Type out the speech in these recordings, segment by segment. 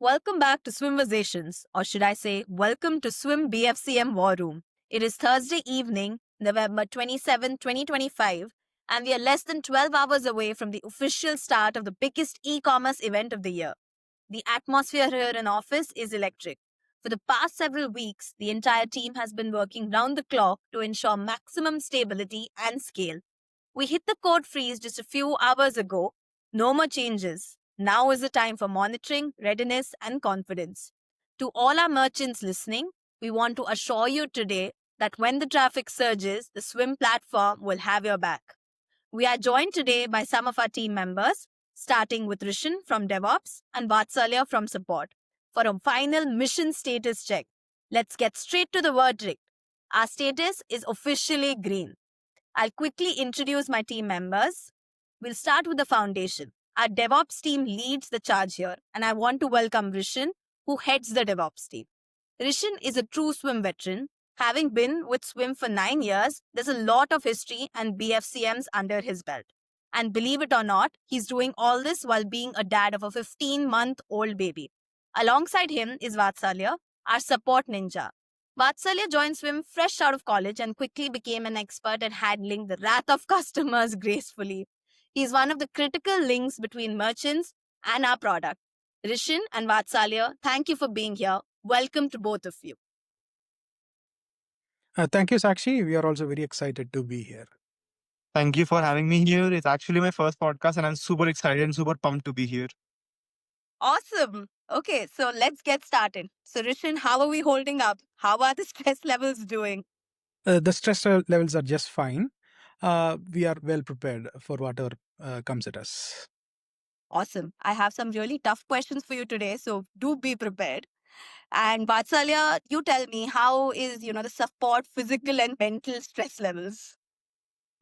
Welcome back to Swimversations, or should I say, welcome to Swym BFCM War Room. It is Thursday evening, November 27, 2025, and we are less than 12 hours away from the official start of the biggest e commerce event of the year. The atmosphere here in office is electric. For the past several weeks, the entire team has been working round the clock to ensure maximum stability and scale. We hit the code freeze just a few hours ago. No more changes. Now is the time for monitoring, readiness, and confidence. To all our merchants listening, we want to assure you today that when the traffic surges, the Swim platform will have your back. We are joined today by some of our team members, starting with Rishan from DevOps and Vatsalya from Support, for a final mission status check. Let's get straight to the verdict. Our status is officially green. I'll quickly introduce my team members. We'll start with the foundation. Our DevOps team leads the charge here, and I want to welcome Rishan, who heads the DevOps team. Rishan is a true Swym veteran. Having been with Swym for 9 years, there's a lot of history and BFCMs under his belt. And believe it or not, he's doing all this while being a dad of a 15-month-old baby. Alongside him is Vatsalya, our support ninja. Vatsalya joined Swym fresh out of college and quickly became an expert at handling the wrath of customers gracefully. He's one of the critical links between merchants and our product. Rishan and Vatsalya, thank you for being here. Welcome to both of you. Thank you, Sakshi. We are also very excited to be here. Thank you for having me here. It's actually my first podcast, and I'm super excited and super pumped to be here. Awesome. Okay, so let's get started. So, Rishan, how are we holding up? How are the stress levels doing? The stress levels are just fine. We are well prepared for whatever comes at us. Awesome. I have some really tough questions for you today, so do be prepared. And Vatsalya, you tell me, how is, the support physical and mental stress levels?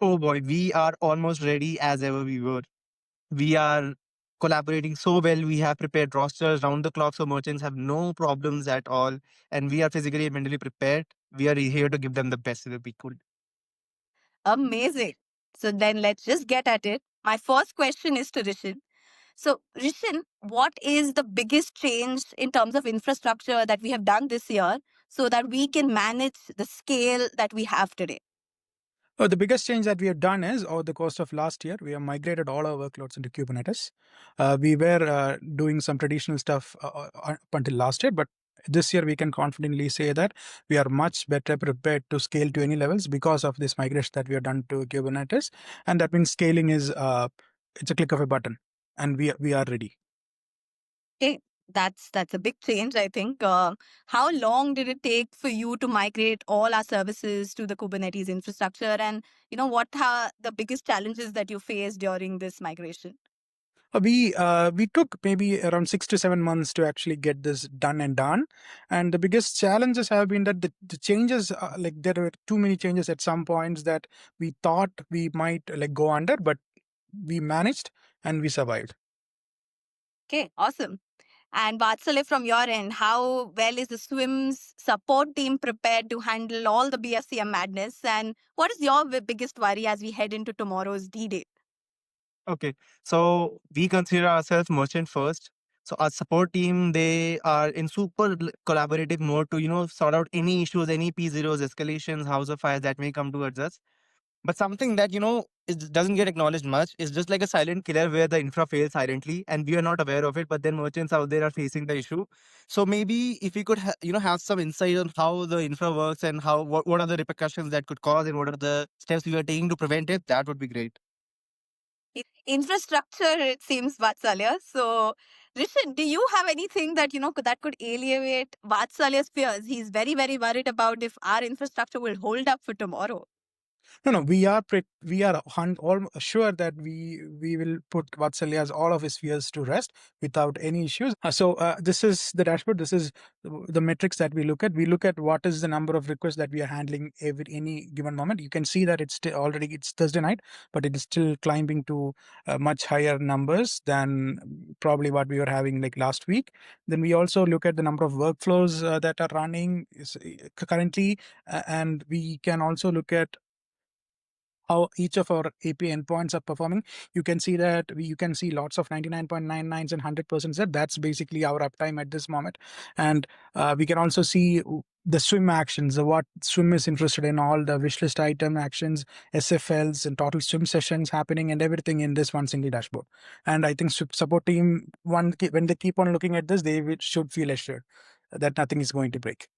Oh boy, we are almost ready as ever we were. We are collaborating so well. We have prepared rosters round the clock so merchants have no problems at all. And we are physically and mentally prepared. We are here to give them the best that we could. Amazing. So then let's just get at it. My first question is to Rishan. So, Rishan, what is the biggest change in terms of infrastructure that we have done this year so that we can manage the scale that we have today? The biggest change that we have done is, over the course of last year, we have migrated all our workloads into Kubernetes. We were doing some traditional stuff up until last year, but this year we can confidently say that we are much better prepared to scale to any levels because of this migration that we have done to Kubernetes. And that means scaling is it's a click of a button, and we are ready. Okay, that's a big change, I think. How long did it take for you to migrate all our services to the Kubernetes infrastructure? And what are the biggest challenges that you faced during this migration? We took maybe around 6 to 7 months to actually get this done and the biggest challenges have been that the changes like there were too many changes at some points that we thought we might like go under, but we managed and we survived. Okay, awesome. And Vatsalya, from your end, how well is the Swim's support team prepared to handle all the BFCM madness? And what is your biggest worry as we head into tomorrow's D-Day? Okay, so we consider ourselves merchant first. So our support team, they are in super collaborative mode to, sort out any issues, any P0s, escalations, house of fires that may come towards us. But something that, doesn't get acknowledged much is just like a silent killer where the infra fails silently and we are not aware of it, but then merchants out there are facing the issue. So maybe if we could, have some insight on how the infra works and what are the repercussions that could cause and what are the steps we are taking to prevent it, that would be great. Infrastructure, it seems, Vatsalya. So, Rishan, do you have anything that, that could alleviate Vatsalya's fears? He's very, very worried about if our infrastructure will hold up for tomorrow. No, we are all sure that we will put Vatsalya's all of his fears to rest without any issues. So this is the dashboard. This is the metrics that we look at. We look at what is the number of requests that we are handling any given moment. You can see that it's it's Thursday night, but it is still climbing to much higher numbers than probably what we were having like last week. Then we also look at the number of workflows that are running currently, and we can also look at how each of our API endpoints are performing. You can see that you can see lots of 99.99s and 100% set. That's basically our uptime at this moment. And we can also see the Swym actions, what Swym is interested in, all the wishlist item actions, SFLs, and total Swym sessions happening, and everything in this one single dashboard. And I think support team, when they keep on looking at this, should feel assured that nothing is going to break.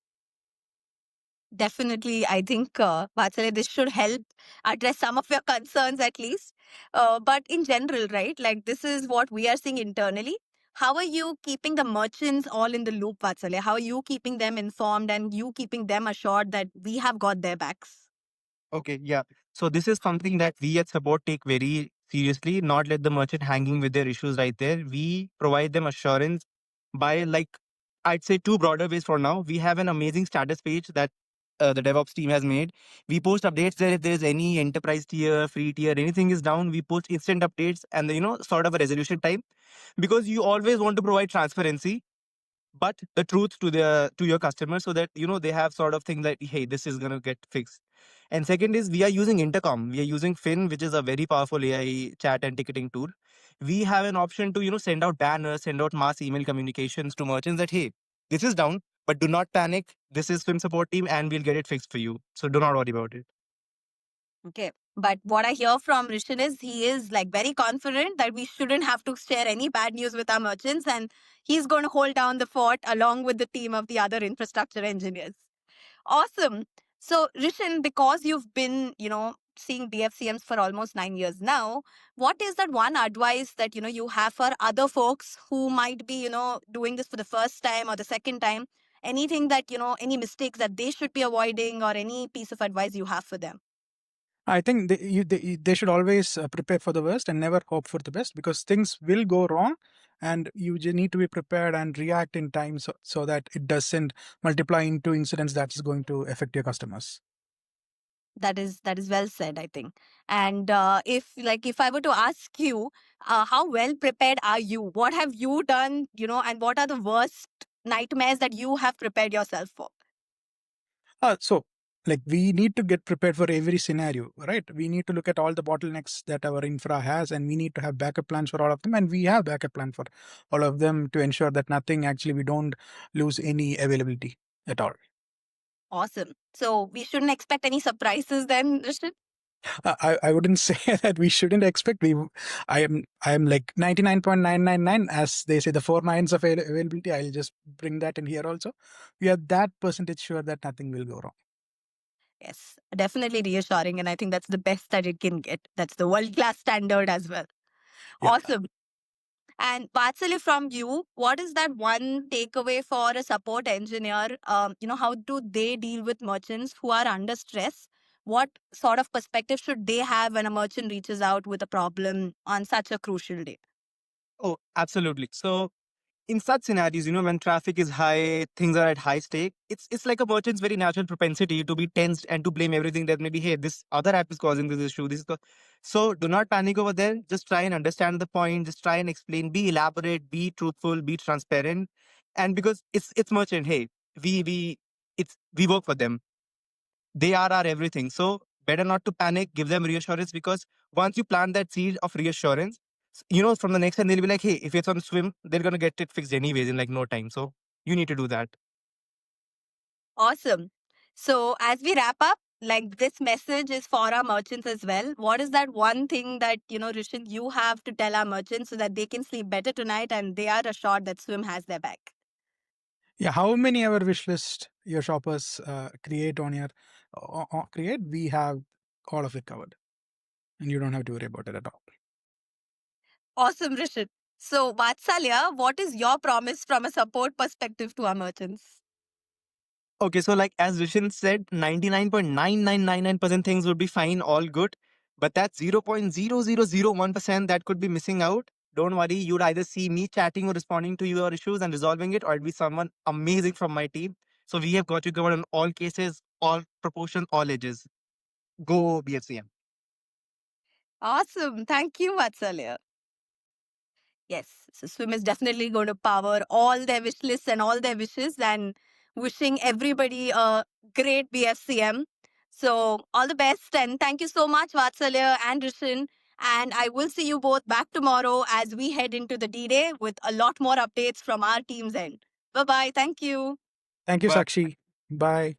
Definitely, I think, Vatsalya, this should help address some of your concerns at least. But in general, right, like this is what we are seeing internally. How are you keeping the merchants all in the loop, Vatsalya? How are you keeping them informed and you keeping them assured that we have got their backs? Okay, yeah. So this is something that we at support take very seriously, not let the merchant hanging with their issues right there. We provide them assurance by, like, I'd say two broader ways for now. We have an amazing status page that the DevOps team has made. We post updates there if there's any enterprise tier, free tier, anything is down. We post instant updates and, sort of a resolution time, because you always want to provide transparency but the truth to your customers, so that they have sort of thing like, hey, this is going to get fixed. And second is, we are using intercom, we are using Fin, which is a very powerful AI chat and ticketing tool. We have an option to send out banners, send out mass email communications to merchants that, hey, this is down, but do not panic, this is Swim support team and we'll get it fixed for you, so do not worry about it. Okay. But what I hear from Rishan is he is like very confident that we shouldn't have to share any bad news with our merchants, and he's going to hold down the fort along with the team of the other infrastructure engineers. Awesome. So, Rishan, because you've been, seeing BFCMs for almost 9 years now, what is that one advice that, you have for other folks who might be, doing this for the first time or the second time? Anything that, any mistakes that they should be avoiding or any piece of advice you have for them? I think they should always prepare for the worst and never hope for the best, because things will go wrong and you just need to be prepared and react in time, so that it doesn't multiply into incidents that is going to affect your customers. That is well said, I think. And if I were to ask you, how well prepared are you? What have you done, and what are the worst nightmares that you have prepared yourself for? So like we need to get prepared for every scenario, right? We need to look at all the bottlenecks that our infra has, and we need to have backup plans for all of them, and we have backup plan for all of them to ensure that nothing actually we don't lose any availability at all. Awesome. So we shouldn't expect any surprises then, Rishit? I wouldn't say that we shouldn't expect. I am like 99.999, as they say, the four nines of availability. I'll just bring that in here also. We are that percentage sure that nothing will go wrong. Yes, definitely reassuring. And I think that's the best that it can get. That's the world class standard as well. Yeah. Awesome. And Vatsali, from you, what is that one takeaway for a support engineer? How do they deal with merchants who are under stress? What sort of perspective should they have when a merchant reaches out with a problem on such a crucial day? Oh, absolutely. So in such scenarios, when traffic is high, things are at high stake, it's like a merchant's very natural propensity to be tensed and to blame everything that maybe, hey, this other app is causing this issue. So do not panic over there. Just try and understand the point. Just try and explain. Be elaborate. Be truthful. Be transparent. And because it's merchant, hey, we work for them. They are our everything. So better not to panic. Give them reassurance, because once you plant that seed of reassurance, from the next time they'll be like, hey, if it's on Swim, they're gonna get it fixed anyways in like no time. So you need to do that. Awesome. So, as we wrap up, like this message is for our merchants as well. What is that one thing that, Rishan, you have to tell our merchants so that they can sleep better tonight and they are assured that Swim has their back? Yeah, how many ever wish list your shoppers create on your create, we have all of it covered, and you don't have to worry about it at all. Awesome, Rishan. So, Vatsalya, what is your promise from a support perspective to our merchants? Okay, so like as Rishan said, 99.9999% things would be fine, all good. But that 0.0001% that could be missing out. Don't worry, you'd either see me chatting or responding to your issues and resolving it, or it'd be someone amazing from my team. So we have got you covered in all cases, all proportions, all ages. Go BFCM. Awesome. Thank you, Vatsalya. Yes, so Swim is definitely going to power all their wish lists and all their wishes, and wishing everybody a great BFCM. So, all the best, and thank you so much, Vatsalya and Rishin. And I will see you both back tomorrow as we head into the D Day with a lot more updates from our team's end. Bye bye. Thank you. Thank you, Bye. Sakshi. Bye.